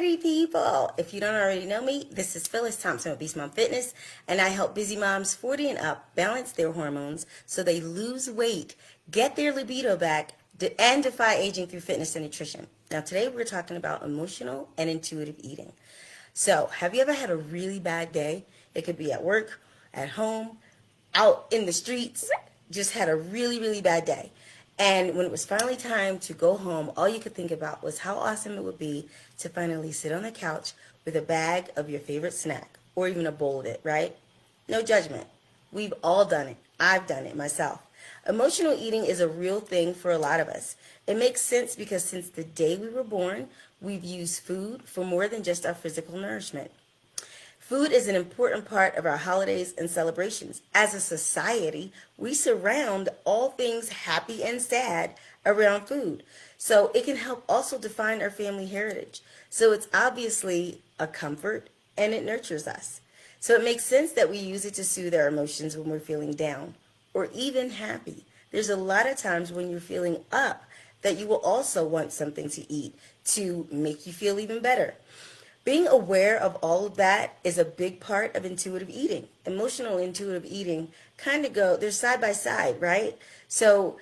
party people. If you don't already know me, this is Phyllis Thompson with Beast Mom Fitness, and I help busy moms 40 and up balance their hormones so they lose weight, get their libido back, and defy aging through fitness and nutrition. Now today we're talking about emotional and intuitive eating. So have you ever had a really bad day? It could be at work, at home, out in the streets, just had a really, really bad day. And when it was finally time to go home, all you could think about was how awesome it would be to finally sit on the couch with a bag of your favorite snack or even a bowl of it, right? No judgment. We've all done it. I've done it myself. Emotional eating is a real thing for a lot of us. It makes sense because since the day we were born, we've used food for more than just our physical nourishment. Food is an important part of our holidays and celebrations. As a society, we surround all things happy and sad around food. So it can help also define our family heritage. So it's obviously a comfort and it nurtures us. So it makes sense that we use it to soothe our emotions when we're feeling down or even happy. There's a lot of times when you're feeling up that you will also want something to eat to make you feel even better. Being aware of all of that is a big part of intuitive eating. Emotional and intuitive eating kind of they're side by side, right? So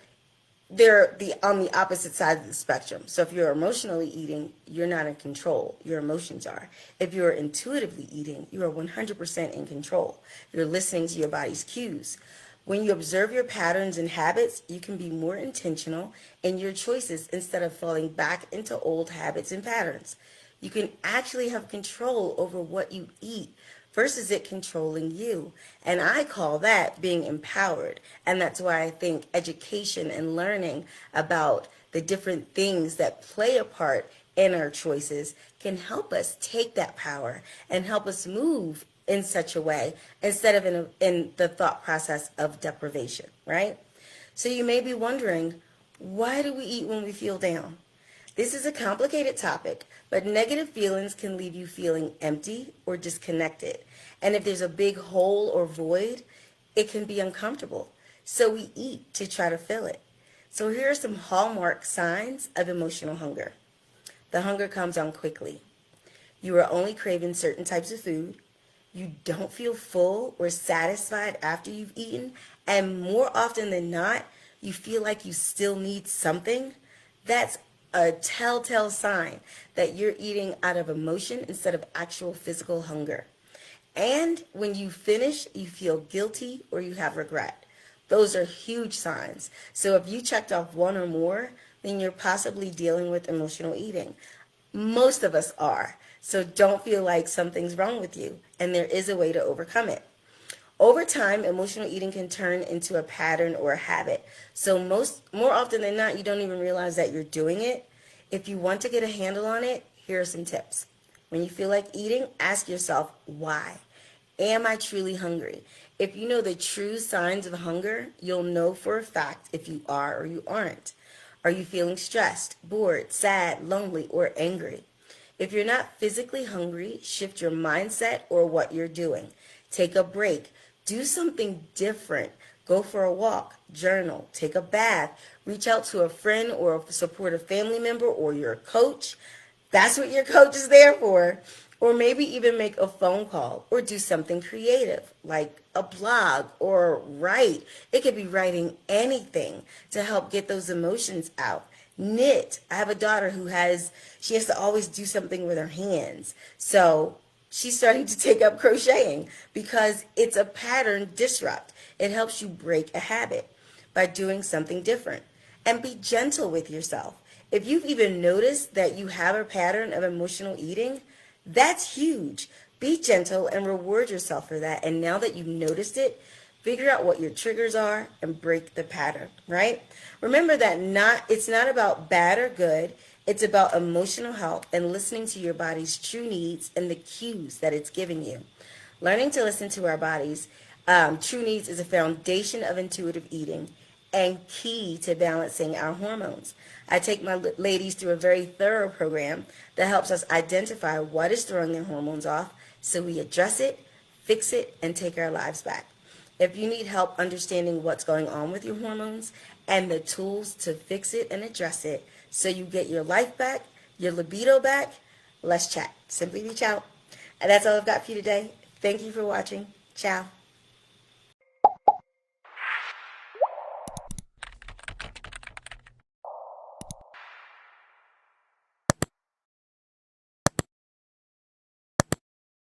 they're on the opposite side of the spectrum. So if you're emotionally eating, you're not in control. Your emotions are. If you're intuitively eating, you are 100% in control. You're listening to your body's cues. When you observe your patterns and habits, you can be more intentional in your choices instead of falling back into old habits and patterns. You can actually have control over what you eat versus it controlling you. And I call that being empowered. And that's why I think education and learning about the different things that play a part in our choices can help us take that power and help us move in such a way instead of in the thought process of deprivation, right? So you may be wondering, why do we eat when we feel down? This is a complicated topic, but negative feelings can leave you feeling empty or disconnected. And if there's a big hole or void, it can be uncomfortable. So we eat to try to fill it. So here are some hallmark signs of emotional hunger. The hunger comes on quickly. You are only craving certain types of food. You don't feel full or satisfied after you've eaten. And more often than not, you feel like you still need something. That's a telltale sign that you're eating out of emotion instead of actual physical hunger. And when you finish, you feel guilty or you have regret. Those are huge signs. So if you checked off one or more, then you're possibly dealing with emotional eating. Most of us are. So don't feel like something's wrong with you. And there is a way to overcome it. Over time, emotional eating can turn into a pattern or a habit. So more often than not, you don't even realize that you're doing it. If you want to get a handle on it, here are some tips. When you feel like eating, ask yourself, why? Am I truly hungry? If you know the true signs of hunger, you'll know for a fact if you are or you aren't. Are you feeling stressed, bored, sad, lonely, or angry? If you're not physically hungry, shift your mindset or what you're doing. Take a break. Do something different. Go for a walk, journal, take a bath, reach out to a friend or a supportive family member or your coach. That's what your coach is there for. Or maybe even make a phone call or do something creative like a blog or write. It could be writing anything to help get those emotions out. Knit. I have a daughter she has to always do something with her hands. So she's starting to take up crocheting because it's a pattern disrupt. It helps you break a habit by doing something different. And be gentle with yourself. If you've even noticed that you have a pattern of emotional eating, that's huge. Be gentle and reward yourself for that. And now that you've noticed it, figure out what your triggers are and break the pattern, right? Remember that it's not about bad or good. It's about emotional health and listening to your body's true needs and the cues that it's giving you. Learning to listen to our body's true needs is a foundation of intuitive eating and key to balancing our hormones. I take my ladies through a very thorough program that helps us identify what is throwing their hormones off so we address it, fix it, and take our lives back. If you need help understanding what's going on with your hormones and the tools to fix it and address it so you get your life back, your libido back, let's chat. Simply reach out. And that's all I've got for you today. Thank you for watching. Ciao.